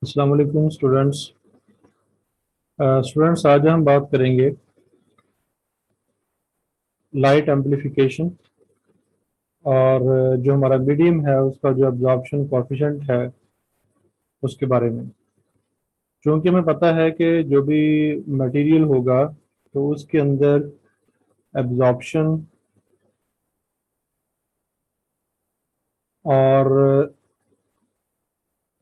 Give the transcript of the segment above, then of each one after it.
अस्सलाम वालेकुम स्टूडेंट्स। आज हम बात करेंगे लाइट एम्प्लीफिकेशन और जो हमारा मीडियम है उसका जो एब्जॉर्प्शन कोएफिशिएंट है उसके बारे में। क्योंकि हमें पता है कि जो भी मटेरियल होगा तो उसके अंदर एब्जॉर्प्शन और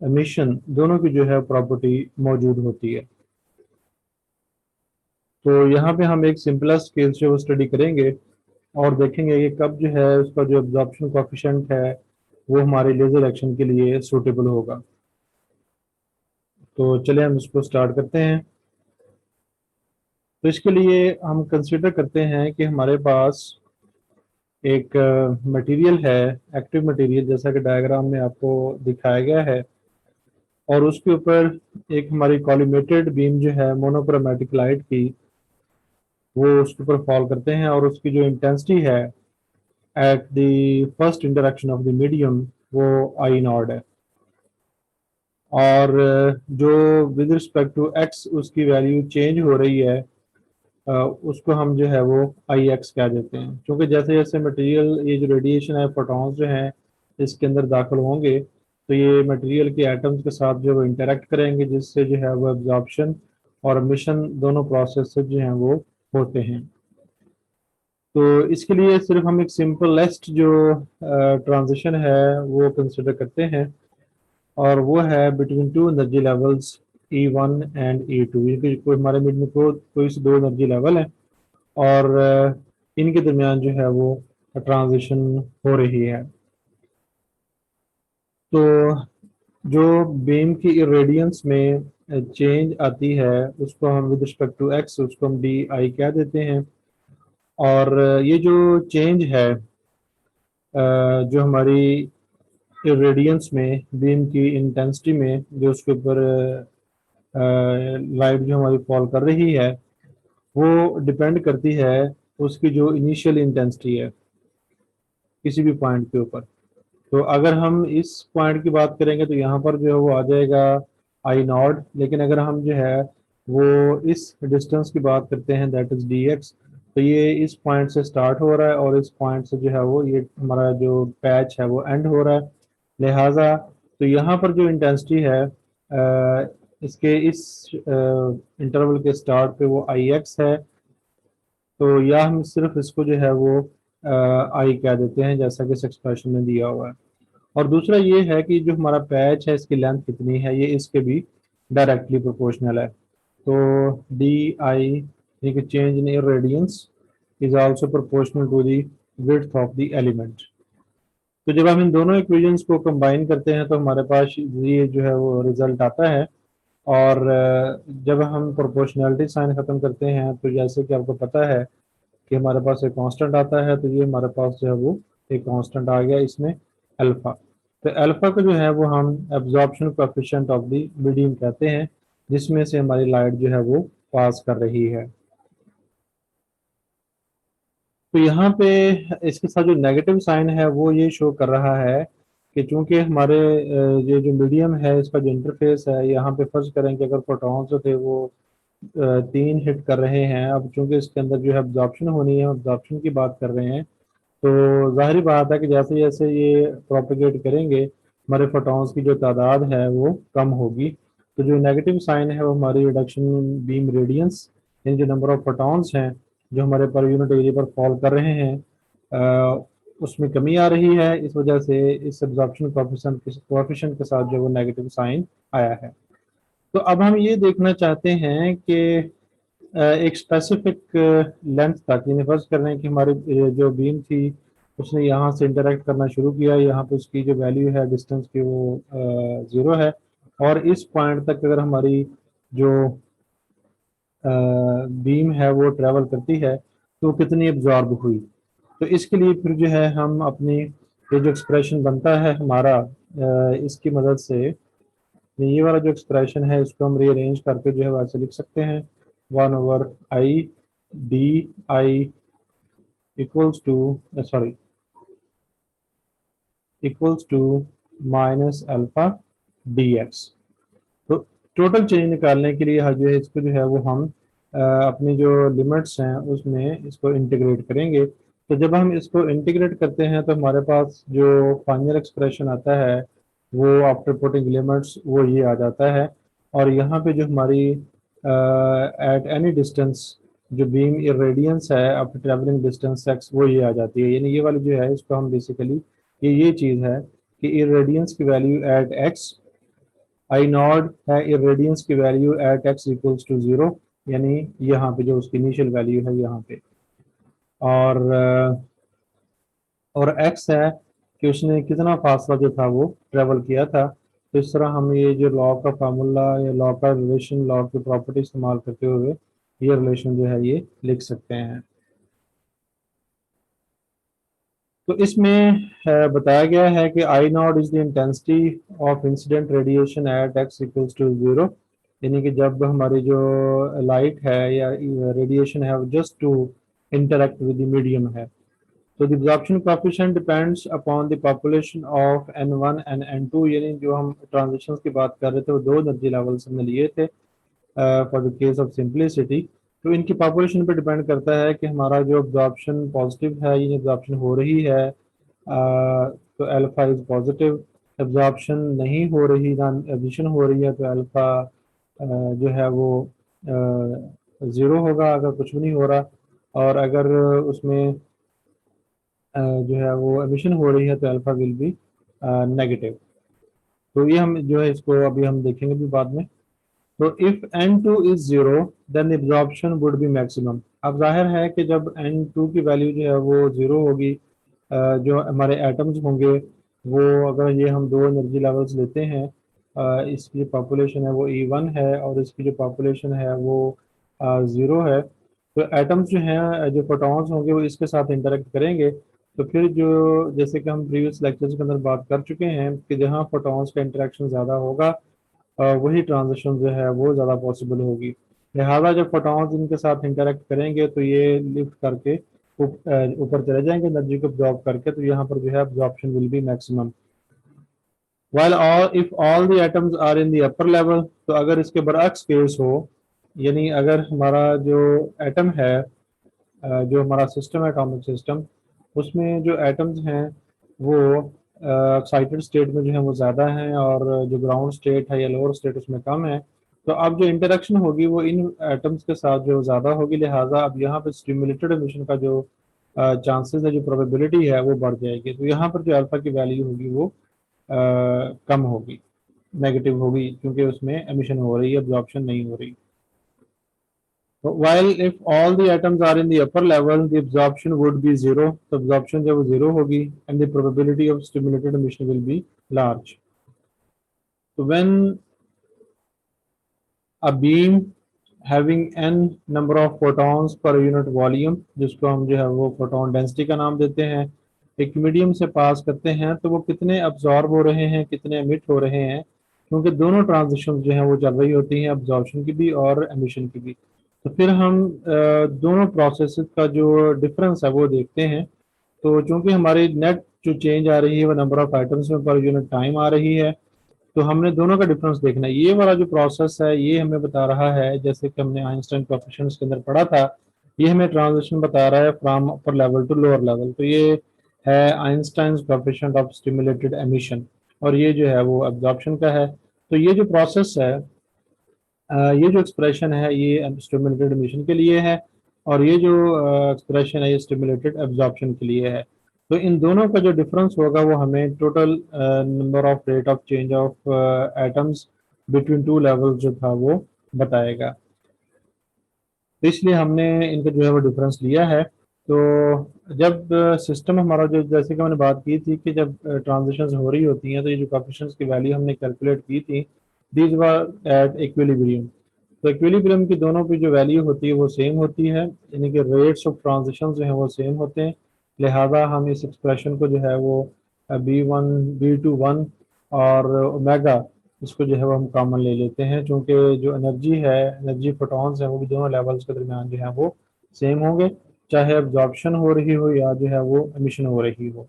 एमिशन दोनों की जो है प्रॉपर्टी मौजूद होती है। तो यहाँ पे हम एक सिंपलेस्ट केस जो स्टडी करेंगे और देखेंगे कि कब जो है उसका जो एब्जॉर्प्शन कोएफिशिएंट है वो हमारे लेजर एक्शन के लिए सूटेबल होगा। तो चलिए हम इसको स्टार्ट करते हैं। तो इसके लिए हम कंसिडर करते हैं कि हमारे पास एक मटेरियल है, एक्टिव मटेरियल, जैसा कि डायग्राम में आपको दिखाया गया है। और उसके ऊपर एक हमारी कॉलीमेटेड बीम जो है मोनोक्रोमेटिक लाइट की, वो उसके ऊपर फॉल करते हैं और उसकी जो इंटेंसिटी है at the first interaction of the medium वो आई नॉट है। और जो विद रिस्पेक्ट टू एक्स उसकी वैल्यू चेंज हो रही है, उसको हम जो है वो आई एक्स कह देते हैं। क्योंकि जैसे जैसे मटेरियल, ये जो रेडिएशन है, फोटॉन्स जो हैं इसके अंदर दाखिल होंगे तो ये मटेरियल के एटम्स के साथ जो वो इंटरेक्ट करेंगे, जिससे जो है वो एब्जॉर्प्शन और एमिशन दोनों प्रोसेस जो हैं वो होते हैं। तो इसके लिए सिर्फ हम एक सिंपलेस्ट जो ट्रांजिशन है वो कंसिडर करते हैं, और वो है between two energy levels E1 and E2। इनके कोई हमारे मिड में कोई से दो एनर्जी लेवल है और इनके दरमियान जो है वो ट्रांजिशन हो रही है। तो जो बीम की इरेडियंस में चेंज आती है उसको हम विद रिस्पेक्ट टू एक्स उसको हम डी आई कह देते हैं। और ये जो चेंज है जो हमारी इरेडियंस में बीम की इंटेंसिटी में जो उसके ऊपर लाइट जो हमारी फॉल कर रही है वो डिपेंड करती है उसकी जो इनिशियल इंटेंसिटी है किसी भी पॉइंट के ऊपर। तो अगर हम इस पॉइंट की बात करेंगे तो यहाँ पर जो है वो आ जाएगा आई नॉट। लेकिन अगर हम जो है वो इस डिस्टेंस की बात करते हैं, दैट इज डी एक्स, तो ये इस पॉइंट से स्टार्ट हो रहा है और इस पॉइंट से जो है वो ये हमारा जो पैच है वो एंड हो रहा है। लिहाजा तो यहाँ पर जो इंटेंसिटी है इसके इस इंटरवल के स्टार्ट पे वो आई एक्स है। तो या हम सिर्फ इसको जो है वो आई कह देते हैं जैसा कि इस एक्सप्रेशन में दिया हुआ है। और दूसरा ये है कि जो हमारा पैच है इसकी लेंथ कितनी है ये इसके भी डायरेक्टली प्रोपोर्शनल है। तो D I change in radiance is also proportional to the width of the element. तो जब हम इन दोनों इक्वेशंस को कंबाइन करते हैं तो हमारे पास ये जो है वो रिजल्ट आता है। और जब हम प्रोपोर्शनैलिटी साइन खत्म करते हैं तो जैसे कि आपको पता है कि हमारे पास एक कांस्टेंट आता है, तो ये हमारे पास जो है वो एक कांस्टेंट आ गया इसमें, अल्फा। तो अल्फा को जो है वो हम absorption coefficient of the medium कहते हैं, जिसमें से हमारी लाइट जो है वो पास कर रही है। तो यहाँ पे इसके साथ जो नेगेटिव साइन है वो ये शो कर रहा है कि चूंकि हमारे ये जो मीडियम है इसका जो इंटरफेस है, यहाँ पे फर्ज करें कि अगर फोटॉन्स जो थे वो तीन हिट कर रहे हैं, अब चूंकि इसके अंदर जो है एब्जॉर्प्शन होनी है, एब्जॉर्प्शन की बात कर रहे हैं, तो जाहिर बात है कि जैसे जैसे ये प्रोपेगेट करेंगे हमारे फोटॉन्स की जो तादाद है वो कम होगी। तो जो नेगेटिव साइन है वो हमारी रिडक्शन बीम रेडियंस, इन जो नंबर ऑफ फोटॉन्स हैं जो हमारे पर यूनिट एरिया पर फॉल कर रहे हैं उसमें कमी आ रही है। इस वजह से इस एब्जॉर्प्शन कोएफिशिएंट के साथ जो वो नेगेटिव साइन आया है। तो अब हम ये देखना चाहते हैं कि एक स्पेसिफिक लेंथ तक, यानी फर्ज कर रहे हैं कि हमारी जो बीम थी उसने यहाँ से इंटरेक्ट करना शुरू किया, यहाँ पे उसकी जो वैल्यू है डिस्टेंस की वो 0 है, और इस पॉइंट तक अगर हमारी जो बीम है वो ट्रेवल करती है तो कितनी एब्जॉर्ब हुई। तो इसके लिए फिर जो है हम अपनी ये जो एक्सप्रेशन बनता है हमारा, इसकी मदद से ये वाला जो एक्सप्रेशन है इसको हम रीअरेंज करके जो है वैसे लिख सकते हैं, 1/i D I equals to sorry equals to minus alpha D X. तो टोटल चेंज निकालने के लिए जो है इसको जो है वो हम अपनी जो लिमिट्स हैं उसमें इसको इंटीग्रेट करेंगे। तो जब हम इसको इंटीग्रेट करते हैं तो हमारे पास जो फाइनल एक्सप्रेशन आता है वो आफ्टर पुटिंग लिमिट्स वो ये आ जाता है। और यहाँ पे जो हमारी एट एनी डिस्टेंस जो बीम इरेडियंस है आफ्टर ट्रेवलिंग डिस्टेंस एक्स वो ये आ जाती है। यानी ये वाली जो है इसको हम बेसिकली ये चीज़ है कि इरेडियंस की value at X, I naught है इरेडियंस की value at x equals to zero, यानी यहाँ पे जो उसकी इनिशियल वैल्यू है यहाँ पे, और एक्स है कि उसने कितना फासला जो था वो ट्रेवल किया था। तो इस तरह हम ये जो लॉ का फार्मूला या लॉ का रिलेशन, लॉ की प्रॉपर्टी इस्तेमाल करते हुए ये रिलेशन जो है ये लिख सकते हैं। तो इसमें बताया गया है कि I nought is the intensity of incident radiation at x equals to zero, यानी कि जब हमारी जो लाइट है या रेडिएशन है just to interact with the medium है। तो the absorption coefficient depends upon the population of n1 and n2, यानी जो हम ट्रांजिशंस की बात कर रहे थे वो दो एनर्जी लेवल्स हमने लिए थे for the case of simplicity. तो इनकी पॉपुलेशन पे डिपेंड करता है कि हमारा जो एब्जॉर्प्शन पॉजिटिव है, ये एब्जॉर्प्शन हो रही है तो अल्फा इज पॉजिटिव, एब्जॉर्प्शन नहीं हो रही ना एमिशन हो रही है तो अल्फा जो है वो ज़ीरो होगा अगर कुछ भी नहीं हो रहा। और अगर उसमें जो है वो एमिशन हो रही है तो अल्फा विल बी नेगेटिव। तो ये हम जो है इसको अभी हम देखेंगे भी बाद में। तो if n2 is zero then absorption would be maximum. अब जाहिर है कि जब n2 की वैल्यू जो है वो जीरो होगी, जो हमारे एटम्स होंगे वो, अगर ये हम दो एनर्जी लेवल्स लेते हैं, इसकी जो पॉपुलेशन है वो E1 है और इसकी जो पॉपुलेशन है वो ज़ीरो है, तो एटम्स जो हैं जो फोटॉन्स होंगे वो इसके साथ इंटरेक्ट करेंगे। तो फिर जो जैसे कि हम प्रीवियस लेक्चर्स के अंदर बात कर चुके हैं कि जहाँ फोटॉन्स का इंटरेक्शन ज़्यादा होगा वही ट्रांजिशन जो है वो ज़्यादा पॉसिबल होगी। लिहाजा जब फोटॉन्स इनके साथ इंटरेक्ट करेंगे तो ये लिफ्ट करके ऊपर चले जाएंगे एनर्जी को अब्जॉर्ब करके, तो यहाँ पर जो है absorption will be maximum. while all if all the atoms are in the upper level, तो अगर इसके बरअक्स केस हो, यानी अगर हमारा जो एटम है जो हमारा सिस्टम है एटॉमिक सिस्टम, उसमें जो एटम्स हैं वो एक्साइटेड स्टेट में जो है वो ज़्यादा हैं और जो ग्राउंड स्टेट है या लोअर स्टेट उसमें कम है, तो अब जो इंटरेक्शन होगी वो इन एटम्स के साथ जो ज़्यादा होगी। लिहाजा अब यहाँ पर स्टिमुलेटेड एमिशन का जो चांसेस है, जो प्रोबेबिलिटी है वो बढ़ जाएगी। तो यहाँ पर जो अल्फा की वैल्यू होगी वो कम होगी, नेगेटिव होगी, क्योंकि उसमें एमिशन हो रही है, अब्जॉर्प्शन नहीं हो रही। तो while if all the atoms are in the upper level, the absorption would be zero, तो absorption जब zero होगी and the probability of stimulated emission will be large. So when a beam having n number of photons per unit volume, जिसको हम जो है वो photon density का नाम देते हैं, एक मीडियम से पास करते हैं तो वो कितने अब्जॉर्ब हो रहे हैं, कितने एमिट हो रहे हैं, क्योंकि दोनों ट्रांजिशन जो है वो चल रही होती हैं, अब्जॉर्प्शन की भी और एमिशन की भी। तो फिर हम दोनों प्रोसेस का जो डिफरेंस है वो देखते हैं। तो चूंकि हमारी नेट जो चेंज आ रही है वो नंबर ऑफ आइटम्स में पर यूनिट टाइम आ रही है, तो हमने दोनों का डिफरेंस देखना है। ये वाला जो प्रोसेस है ये हमें बता रहा है, जैसे कि हमने आइंस्टाइन कोएफिशिएंट्स के अंदर पढ़ा था, ये हमें ट्रांजिशन बता रहा है from upper level to lower level. तो ये है Einstein coefficient of stimulated emission, और ये जो है वो एब्जॉर्प्शन का है। तो ये जो प्रोसेस है, ये जो एक्सप्रेशन है ये स्टिमुलेटेड एमिशन के लिए है, और ये जो एक्सप्रेशन है ये स्टिमुलेटेड एब्जॉर्प्शन के लिए है। तो इन दोनों का जो डिफरेंस होगा वो हमें total number of rate of change of atoms between two levels जो था वो बताएगा। तो इसलिए हमने इनका जो है वो डिफरेंस लिया है। तो जब सिस्टम हमारा जो, जैसे कि मैंने बात की थी कि जब ट्रांजिशंस हो रही होती हैं तो ये जो कोएफिशिएंट्स की वैल्यू हमने कैलकुलेट की थी, दीज वर एट इक्विलिब्रियम। तो इक्विलिब्रियम की दोनों की जो वैल्यू होती है वो सेम होती है, यानी कि रेट्स ऑफ ट्रांजिशन जो है वो सेम होते हैं। लिहाजा हम इस एक्सप्रेशन को जो है वो B1 B21 और ओमेगा, इसको जो है वो हम कॉमन ले लेते हैं, क्योंकि जो एनर्जी है, एनर्जी फोटॉन्स है वो भी दोनों लेवल्स के दरमियान जो है वो सेम होंगे, चाहे एब्जॉर्प्शन हो रही हो या जो है वो एमिशन हो रही हो।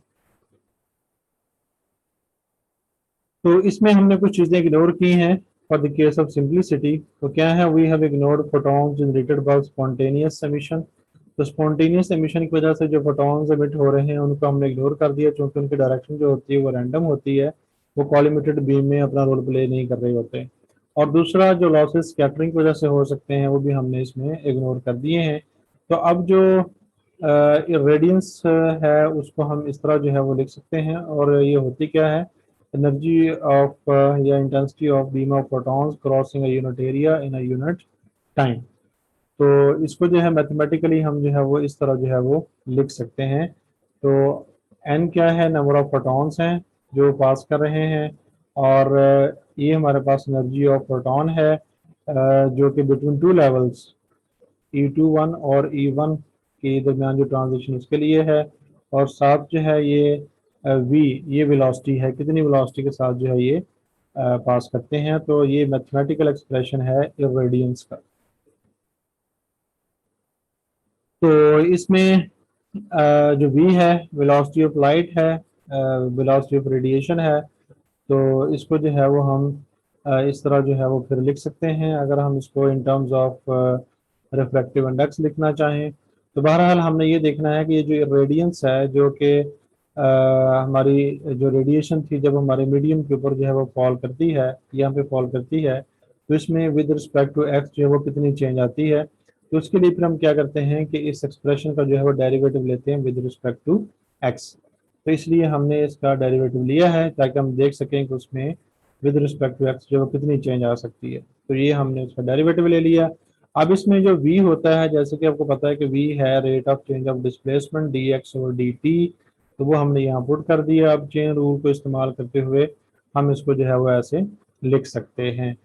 तो इसमें हमने कुछ चीज़ें इग्नोर की हैं। For the case of simplicity तो क्या है, we have ignored photons generated by spontaneous emission. तो स्पॉन्टेनियस एमिशन की वजह से जो फोटॉन्स एमिट हो रहे हैं उनको हमने इग्नोर कर दिया, क्योंकि उनकी डायरेक्शन जो होती है वो रैंडम होती है, वो कॉलिमेटेड बीम में अपना रोल प्ले नहीं कर रहे होते। और दूसरा जो लॉसेस स्कैटरिंग की वजह से हो सकते हैं वो भी हमने इसमें इग्नोर कर दिए हैं। तो अब जो रेडियंस है उसको हम इस तरह जो है वो लिख सकते हैं, और ये होती क्या है, एनर्जी ऑफ या intensity of beam of photons crossing a unit area in a unit time. तो इसको जो है मैथमेटिकली हम जो है वो इस तरह जो है वो लिख सकते हैं। तो एन क्या है, नंबर ऑफ फोटॉन्स हैं जो पास कर रहे हैं, और ये हमारे पास एनर्जी ऑफ फोटॉन है जो कि बिटवीन टू लेवल्स E21 और E1 के दरमियान जो ट्रांजिशन उसके लिए है। और साथ जो है ये V, ये वेलोसिटी है, कितनी वेलोसिटी के साथ जो है ये पास करते हैं। तो ये मैथमेटिकल एक्सप्रेशन है इरेडियंस का। तो इसमें जो V है वेलोसिटी ऑफ लाइट है, वेलोसिटी ऑफ रेडिएशन है। तो इसको जो है वो हम इस तरह जो है वो फिर लिख सकते हैं, अगर हम इसको in terms of refractive index लिखना चाहें। तो बहरहाल हमने ये देखना है कि ये जो रेडियंस है जो कि हमारी जो रेडिएशन थी जब हमारे मीडियम के ऊपर जो है वो फॉल करती है, यहाँ पे फॉल करती है, तो इसमें विद रिस्पेक्ट टू एक्स जो है वो कितनी चेंज आती है। तो उसके लिए फिर हम क्या करते हैं कि इस एक्सप्रेशन का जो है वो डेरिवेटिव लेते हैं विद रिस्पेक्ट टू एक्स। तो इसलिए हमने इसका डेरिवेटिव लिया है ताकि हम देख सकें कि उसमें विद रिस्पेक्ट टू एक्स जो है कितनी चेंज आ सकती है। तो ये हमने उसका डेरिवेटिव ले लिया। अब इसमें जो v होता है, जैसे कि आपको पता है कि v है rate of change of displacement dx और dt, तो वो हमने यहाँ पुट कर दिया। अब चेन रूल को इस्तेमाल करते हुए हम इसको जो है वो ऐसे लिख सकते हैं।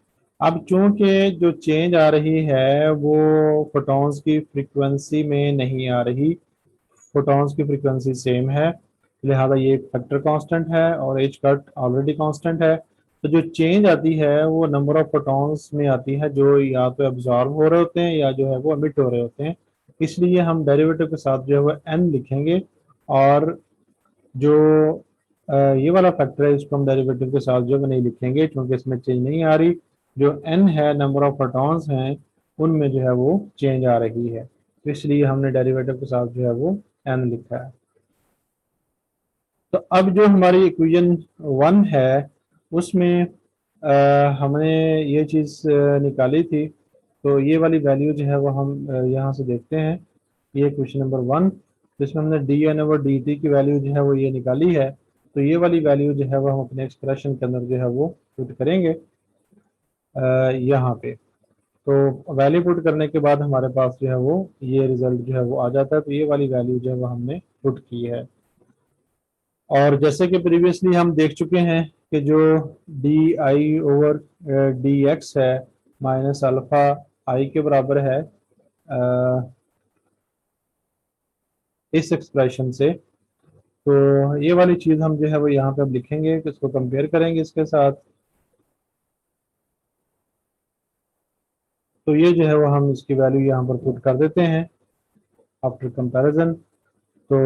अब चूंकि जो चेंज आ रही है वो फोटॉन्स की फ्रीक्वेंसी में नहीं आ रही, फोटॉन्स की फ्रीक्वेंसी सेम है, लिहाजा ये एक फैक्टर कांस्टेंट है और एच कट ऑलरेडी कांस्टेंट है। तो जो चेंज आती है वो नंबर ऑफ फोटॉन्स में आती है जो या तो एब्जॉर्ब हो रहे होते हैं या जो है वो एमिट हो रहे होते हैं। इसलिए हम डेरिवेटिव के साथ जो है वो एन लिखेंगे, और जो ये वाला फैक्टर है इसको हम डेरिवेटिव के साथ जो है नहीं लिखेंगे क्योंकि इसमें चेंज नहीं आ रही। जो एन है नंबर ऑफ फोटॉन्स हैं उनमें जो है वो चेंज आ रही है, तो इसलिए हमने डेरिवेटिव के साथ जो है वो एन लिखा है। तो अब जो हमारी इक्वेशन 1 है उसमें हमने ये चीज़ निकाली थी। तो ये वाली वैल्यू जो है वो हम यहाँ से देखते हैं, ये क्वेश्चन नंबर 1 जिसमें हमने D N over D T की वैल्यू जो है वो ये निकाली है। तो ये वाली वैल्यू जो है वो हम अपने एक्सप्रेशन के अंदर जो है वो पुट करेंगे यहाँ पे। तो वैल्यू पुट करने के बाद हमारे पास जो है वो ये रिजल्ट जो है वो आ जाता है। तो ये वाली वैल्यू जो है वो हमने पुट की है। और जैसे कि प्रीवियसली हम देख चुके हैं कि जो D I over D x है माइनस अल्फा आई के बराबर है इस एक्सप्रेशन से। तो ये वाली चीज़ हम जो है वो यहाँ पे अब लिखेंगे कि इसको कंपेयर करेंगे इसके साथ। तो ये जो है वो हम इसकी वैल्यू यहाँ पर पुट कर देते हैं आफ्टर कंपैरिजन। तो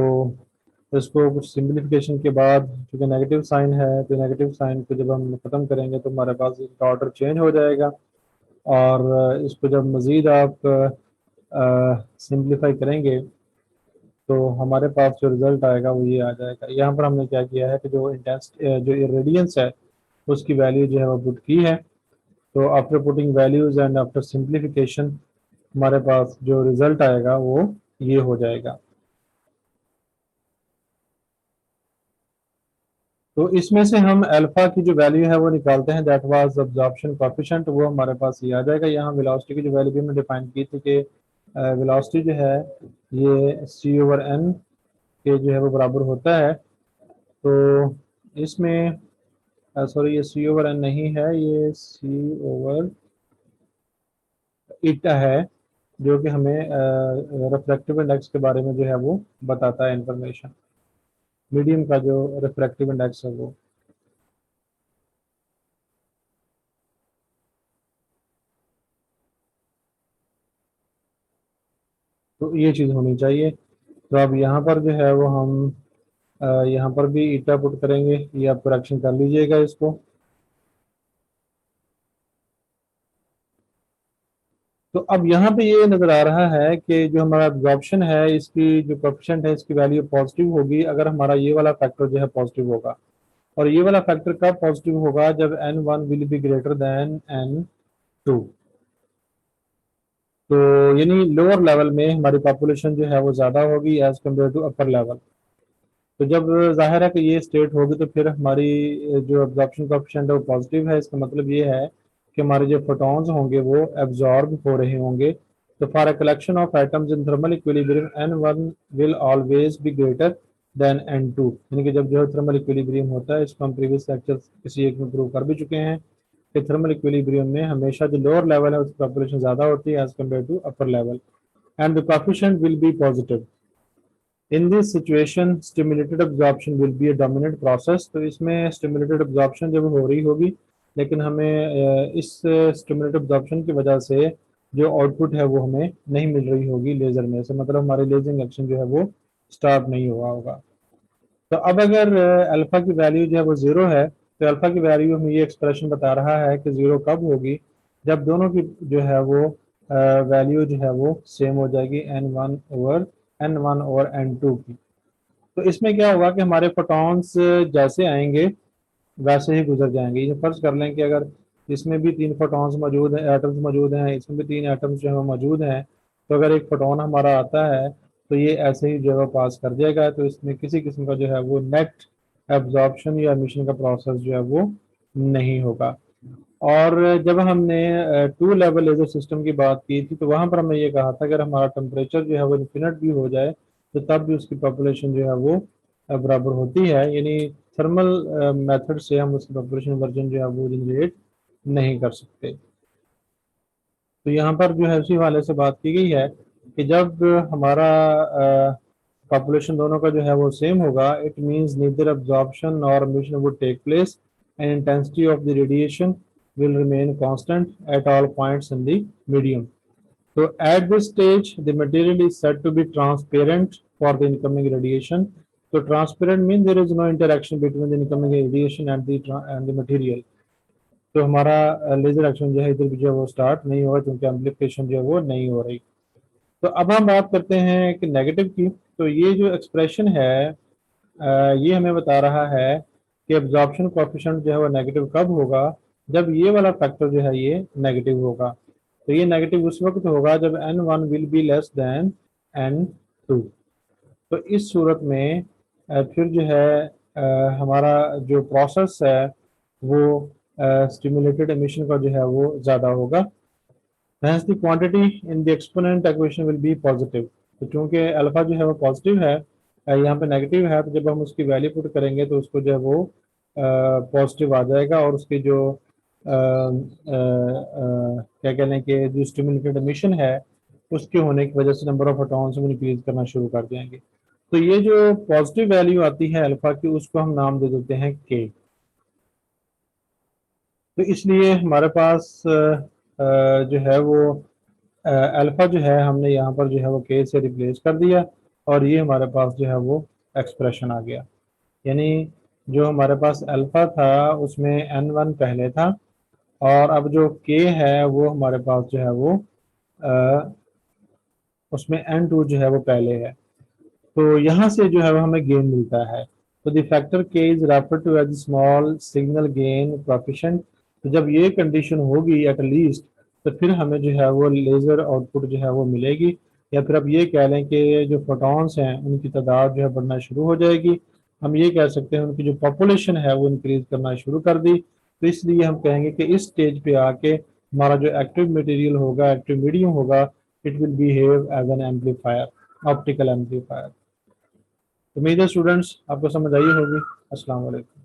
इसको कुछ सिंप्लीफिकेशन के बाद, क्योंकि नेगेटिव साइन है तो नेगेटिव साइन को जब हम ख़त्म करेंगे तो हमारे पास इसका ऑर्डर चेंज हो जाएगा। और इसको जब मज़ीद आप सिंप्लीफाई करेंगे तो हमारे पास जो रिज़ल्ट आएगा वो ये आ जाएगा। यहाँ पर हमने क्या किया है कि जो इंटेंस जो इरेडियंस है उसकी वैल्यू जो है वो पुट की है। तो after putting values and after simplification हमारे पास जो रिज़ल्ट आएगा वो ये हो जाएगा। तो इसमें से हम अल्फा की जो वैल्यू है वो निकालते हैं, दैट वाज अब्जॉर्प्शन कोएफिशिएंट, वो हमारे पास ये आ जाएगा। यहाँ वेलोसिटी की जो वैल्यू भी हमने डिफाइन की थी कि वेलोसिटी जो है ये सी ओवर एन के जो है वो बराबर होता है। तो इसमें सॉरी ये सी ओवर एन नहीं है, ये सी ओवर ईटा है जो कि हमें रिफ्रैक्टिव इंडेक्स के बारे में जो है वो बताता है इंफॉर्मेशन, मीडियम का जो रिफ्रैक्टिव इंडेक्स है वो। तो ये चीज़ होनी चाहिए। तो अब यहाँ पर जो है वो हम यहाँ पर भी ईटा पुट करेंगे, ये आप करेक्शन कर लीजिएगा इसको। तो अब यहाँ पे ये नजर आ रहा है कि जो हमारा एब्जॉर्प्शन है इसकी जो कोएफिशिएंट है इसकी वैल्यू पॉजिटिव होगी अगर हमारा ये वाला फैक्टर जो है पॉजिटिव होगा। और ये वाला फैक्टर कब पॉजिटिव होगा? जब n1 will be greater than n2। तो यानी लोअर लेवल में हमारी पॉपुलेशन जो है वो ज्यादा होगी as compare to upper level. तो जब जाहिर है कि ये स्टेट होगी तो फिर हमारी जो एब्जॉर्प्शन कोएफिशिएंट है वो पॉजिटिव है। इसका मतलब ये है कि हमारे जो फोटॉन्स होंगे वो एब्जॉर्ब हो रहे होंगे। तो for a collection of atoms in thermal equilibrium n1 will always be greater than n2। यानी कि जब जो थर्मल इक्विलिब्रियम होता है, इसको हम प्रीवियस लेक्चर किसी एक में प्रूव कर भी चुके हैं कि थर्मल इक्विलिब्रियम में हमेशा जो लोअर लेवल है उसकी पॉपुलेशन ज्यादा होती है as compare to upper level and the coefficient will be positive. In this situation stimulated absorption will be a dominant process. तो इसमें स्टिमुलेटेड एब्जॉर्प्शन जब हो रही होगी, लेकिन हमें इस स्टिमुलेटेड एब्जॉर्प्शन की वजह से जो आउटपुट है वो हमें नहीं मिल रही होगी लेजर में से, मतलब हमारे लेजरिंग एक्शन जो है वो स्टार्ट नहीं हुआ होगा। तो अब अगर अल्फा की वैल्यू जो है वो जीरो है, तो अल्फा की वैल्यू हमें ये एक्सप्रेशन बता रहा है कि जीरो कब होगी? जब दोनों की जो है वो वैल्यू जो है वो सेम हो जाएगी n1 और n2 की। तो इसमें क्या होगा कि हमारे फोटॉन्स जैसे आएंगे वैसे ही गुजर जाएंगे। ये फर्ज कर लें कि अगर इसमें भी तीन फोटॉन्स मौजूद हैं, एटम्स मौजूद हैं, इसमें भी तीन एटम्स जो है मौजूद हैं, तो अगर एक फोटोन हमारा आता है तो ये ऐसे ही जगह पास कर जाएगा। तो इसमें किसी किस्म का जो है वो नेट एब्जॉर्प्शन या एमिशन का प्रोसेस जो है वो नहीं होगा। और जब हमने टू लेवल लेजर सिस्टम की बात की थी तो वहां पर हमने ये कहा था अगर हमारा टेम्परेचर जो है वो इन्फिनिट भी हो जाए तो तब भी उसकी पॉपुलेशन जो है वो बराबर होती है। यानी थर्मल मेथड से हम उसकी पॉपुलेशन वर्जन जो है वो जनरेट नहीं कर सकते। तो यहाँ पर जो है उसी वाले से बात की गई है कि जब हमारा पॉपुलेशन दोनों का जो है वो सेम होगा, इट मींस नीदर एब्जॉर्प्शन और emission would take place and intensity of the radiation will remain constant at all points in the medium. So at this stage, the material is said to be transparent for the incoming radiation. So transparent means there is no interaction between the incoming radiation and the material. तो हमारा laser action जो है इधर भी जो है वो start नहीं होगा क्योंकि एम्प्लीफिकेशन जो है वो नहीं हो रही। तो अब हम बात करते हैं कि नेगेटिव की। तो ये जो एक्सप्रेशन है ये हमें बता रहा है कि एब्जॉर्प्शन कोएफिशिएंट जो है वो नेगेटिव कब होगा? जब ये वाला फैक्टर जो है ये नेगेटिव होगा। तो ये नेगेटिव उस वक्त होगा जब n1 will be less than n2। तो इस सूरत में फिर जो है हमारा जो प्रोसेस है वो स्टिमुलेटेड एमिशन का जो है वो ज़्यादा होगा। Hence the quantity in the exponent equation will be positive। तो चूंकि अल्फा जो है वो पॉजिटिव है, यहाँ पे नेगेटिव है, तो जब हम उसकी वैल्यू पुट करेंगे तो उसको जो है वो पॉजिटिव आ जाएगा और उसकी जो क्या कहते हैं कि जो स्टिमुलेटेड एमिशन है उसके होने की वजह से नंबर ऑफ फोटॉन्स वो इंक्रीज करना शुरू कर देंगे। तो ये जो पॉजिटिव वैल्यू आती है अल्फा की उसको हम नाम दे देते हैं के। तो इसलिए हमारे पास जो है वो अल्फा जो है हमने यहाँ पर जो है वो के से रिप्लेस कर दिया और ये हमारे पास जो है वो एक्सप्रेशन आ गया। यानी जो हमारे पास अल्फा था उसमें n1 पहले था और अब जो के है वो हमारे पास जो है वो अ, उसमें n2 जो है वो पहले है। तो यहाँ से जो है वो हमें गेन मिलता है। तो the factor K is refer to as small signal gain coefficient. तो जब ये कंडीशन होगी एट लीस्ट तो फिर हमें जो है वो लेजर आउटपुट जो है वो मिलेगी। या फिर अब ये कह लें कि जो फोटॉन्स हैं उनकी तादाद जो है बढ़ना शुरू हो जाएगी। हम ये कह सकते हैं उनकी जो पॉपुलेशन है वो इंक्रीज करना शुरू कर दी। तो इसलिए हम कहेंगे कि इस स्टेज पे आके हमारा जो एक्टिव मटेरियल होगा, एक्टिव मीडियम होगा, it will behave as an amplifier, optical amplifier. उम्मीद है स्टूडेंट्स आपको समझ आई होगी। अस्सलाम वालेकुम।